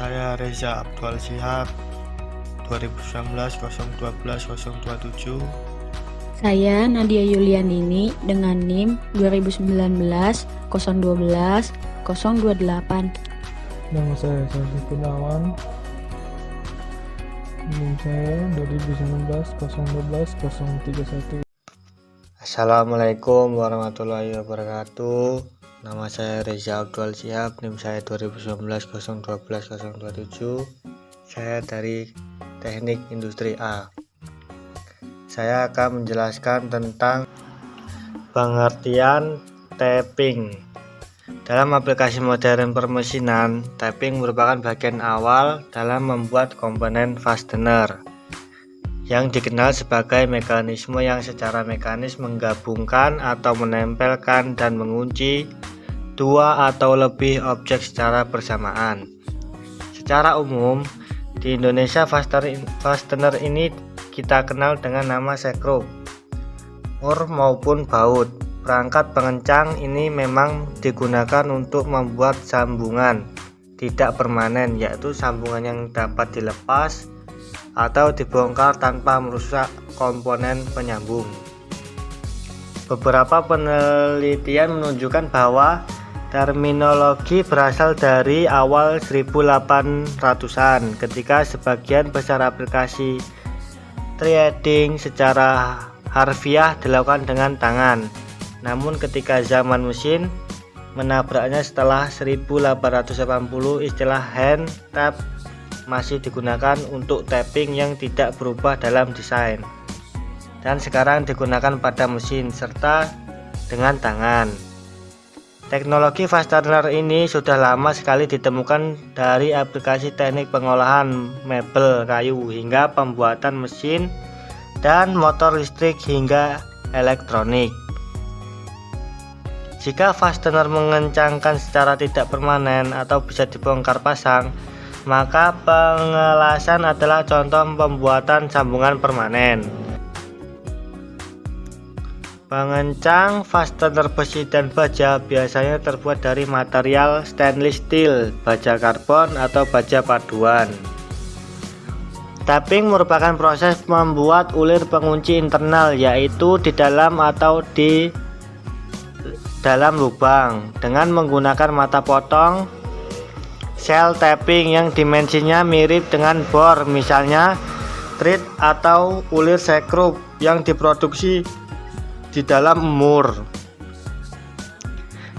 Saya Reza Abdul Shihab, 2019-012-027. Saya Nadia Yulianini dengan NIM 2019-012-028. Nama saya Santi Gunawan. NIM saya 2019-012-031. Assalamualaikum warahmatullahi wabarakatuh. Nama saya Reza Abdul Shihab, NIM saya 2019-012-027. Saya dari Teknik Industri A. Saya akan menjelaskan tentang pengertian tapping. Dalam aplikasi modern permesinan, tapping merupakan bagian awal dalam membuat komponen fastener, yang dikenal sebagai mekanisme yang secara mekanis menggabungkan atau menempelkan dan mengunci dua atau lebih objek secara bersamaan. Secara umum, di Indonesia fastener ini kita kenal dengan nama sekrup, mur maupun baut. Perangkat pengencang ini memang digunakan untuk membuat sambungan tidak permanen, yaitu sambungan yang dapat dilepas atau dibongkar tanpa merusak komponen penyambung. Beberapa penelitian menunjukkan bahwa terminologi berasal dari awal 1800-an ketika sebagian besar aplikasi threading secara harfiah dilakukan dengan tangan. Namun ketika zaman mesin menabraknya setelah 1880, istilah hand tap masih digunakan untuk tapping yang tidak berubah dalam desain, dan sekarang digunakan pada mesin serta dengan tangan. Teknologi fastener ini sudah lama sekali ditemukan, dari aplikasi teknik pengolahan mebel kayu hingga pembuatan mesin dan motor listrik hingga elektronik. Jika fastener mengencangkan secara tidak permanen atau bisa dibongkar pasang, maka pengelasan adalah contoh pembuatan sambungan permanen. Pengencang fastener besi dan baja biasanya terbuat dari material stainless steel, baja karbon, atau baja paduan. Tapping merupakan proses membuat ulir pengunci internal, yaitu di dalam atau di dalam lubang, dengan menggunakan mata potong sel tapping yang dimensinya mirip dengan bor, misalnya thread atau ulir sekrup yang diproduksi di dalam mur.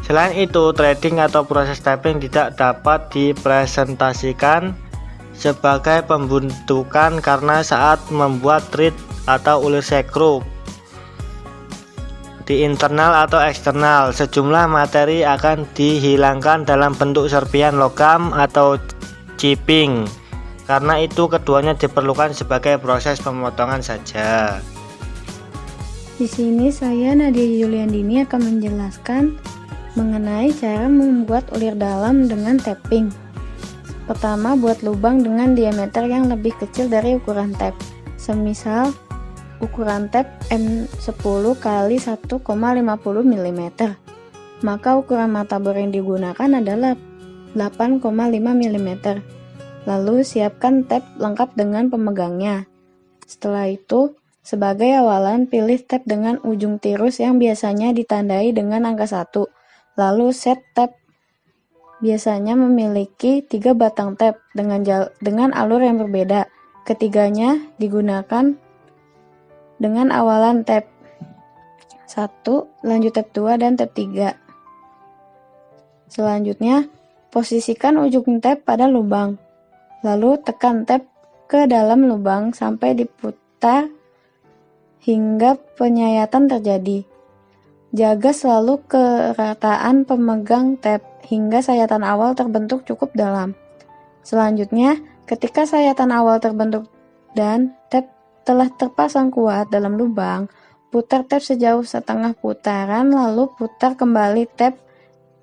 Selain itu, threading atau proses tapping tidak dapat dipresentasikan sebagai pembentukan, karena saat membuat thread atau ulir sekrup di internal atau eksternal, sejumlah materi akan dihilangkan dalam bentuk serpihan logam atau chipping. Karena itu keduanya diperlukan sebagai proses pemotongan saja. Di sini saya Nadia Yuliandini akan menjelaskan mengenai cara membuat ulir dalam dengan tapping. Pertama, buat lubang dengan diameter yang lebih kecil dari ukuran tap. Semisal ukuran tap M10 x 1,50 mm. Maka ukuran mata bor yang digunakan adalah 8,5 mm. Lalu siapkan tap lengkap dengan pemegangnya. Setelah itu, sebagai awalan, pilih tap dengan ujung tirus yang biasanya ditandai dengan angka 1. Lalu set tap. Biasanya memiliki 3 batang tap dengan alur yang berbeda. Ketiganya digunakan dengan awalan tap 1, lanjut tap 2, dan tap 3. Selanjutnya, posisikan ujung tap pada lubang. Lalu tekan tap ke dalam lubang sampai diputar hingga penyayatan terjadi. Jaga selalu kerataan pemegang tap hingga sayatan awal terbentuk cukup dalam. Selanjutnya, ketika sayatan awal terbentuk dan tap telah terpasang kuat dalam lubang, putar tap sejauh setengah putaran, lalu putar kembali tap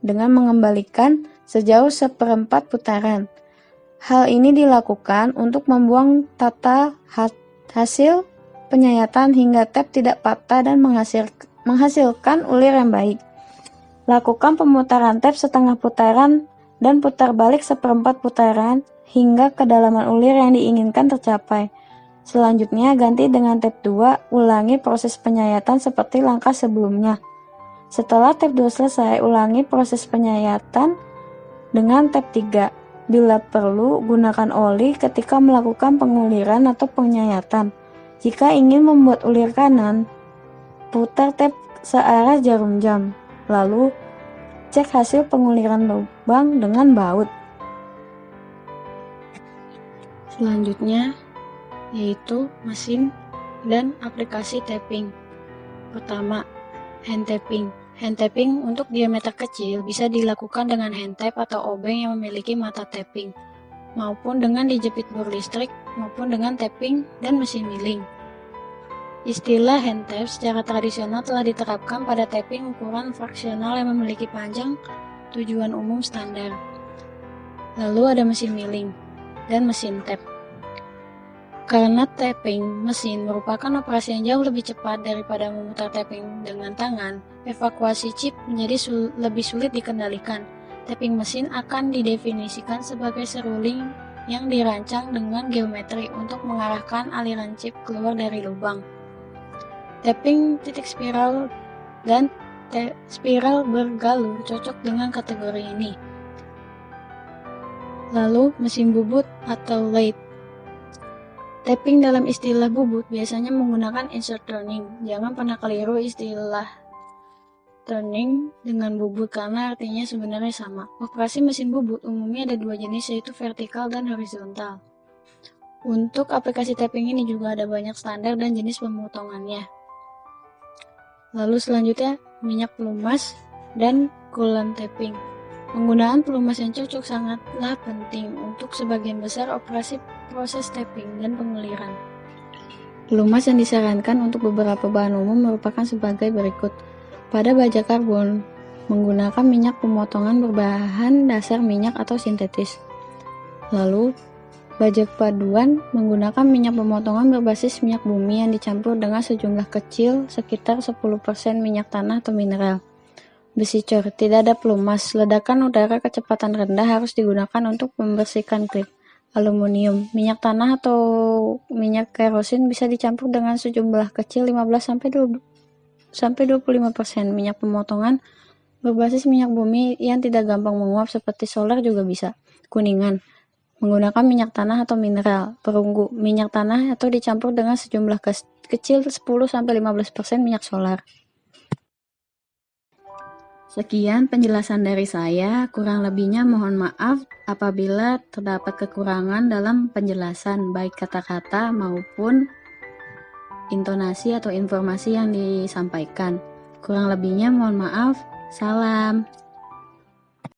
dengan mengembalikan sejauh 1/4 putaran. Hal ini dilakukan untuk membuang tata hasil penyayatan hingga tap tidak patah dan menghasilkan ulir yang baik. Lakukan pemutaran tap setengah putaran dan putar balik 1/4 putaran hingga kedalaman ulir yang diinginkan tercapai. Selanjutnya, ganti dengan tab 2, ulangi proses penyayatan seperti langkah sebelumnya. Setelah tab 2 selesai, ulangi proses penyayatan dengan tab 3. Bila perlu, gunakan oli ketika melakukan penguliran atau penyayatan. Jika ingin membuat ulir kanan, putar tab searah jarum jam. Lalu, cek hasil penguliran lubang dengan baut. Selanjutnya, yaitu mesin dan aplikasi tapping. Pertama, hand tapping. Hand tapping untuk diameter kecil bisa dilakukan dengan hand tap atau obeng yang memiliki mata tapping, maupun dengan dijepit bor listrik, maupun dengan tapping dan mesin milling. Istilah hand tap secara tradisional telah diterapkan pada tapping ukuran fraksional yang memiliki panjang tujuan umum standar. Lalu ada mesin milling dan mesin tap. Karena tapping mesin merupakan operasi yang jauh lebih cepat daripada memutar tapping dengan tangan, evakuasi chip menjadi lebih sulit dikendalikan. Tapping mesin akan didefinisikan sebagai seruling yang dirancang dengan geometri untuk mengarahkan aliran chip keluar dari lubang. Tapping titik spiral dan spiral bergalur cocok dengan kategori ini. Lalu mesin bubut atau lathe. Tapping dalam istilah bubut biasanya menggunakan insert turning. Jangan pernah keliru istilah turning dengan bubut karena artinya sebenarnya sama. Operasi mesin bubut umumnya ada dua jenis, yaitu vertikal dan horizontal. Untuk aplikasi tapping ini juga ada banyak standar dan jenis pemotongannya. Lalu selanjutnya minyak pelumas dan coolant tapping. Penggunaan pelumas yang cocok sangatlah penting untuk sebagian besar operasi proses tapping dan penguliran. Pelumas yang disarankan untuk beberapa bahan umum merupakan sebagai berikut. Pada baja karbon, menggunakan minyak pemotongan berbahan dasar minyak atau sintetis. Lalu, baja paduan menggunakan minyak pemotongan berbasis minyak bumi yang dicampur dengan sejumlah kecil sekitar 10% minyak tanah atau mineral. Besi cor, tidak ada pelumas. Ledakan udara kecepatan rendah harus digunakan untuk membersihkan klip. Aluminium, minyak tanah atau minyak kerosin bisa dicampur dengan sejumlah kecil 15-25% minyak pemotongan berbasis minyak bumi yang tidak gampang menguap seperti solar juga bisa. Kuningan, menggunakan minyak tanah atau mineral. Perunggu, minyak tanah atau dicampur dengan sejumlah kecil 10-15% minyak solar. Sekian penjelasan dari saya, kurang lebihnya mohon maaf apabila terdapat kekurangan dalam penjelasan baik kata-kata maupun intonasi atau informasi yang disampaikan. Kurang lebihnya mohon maaf, salam.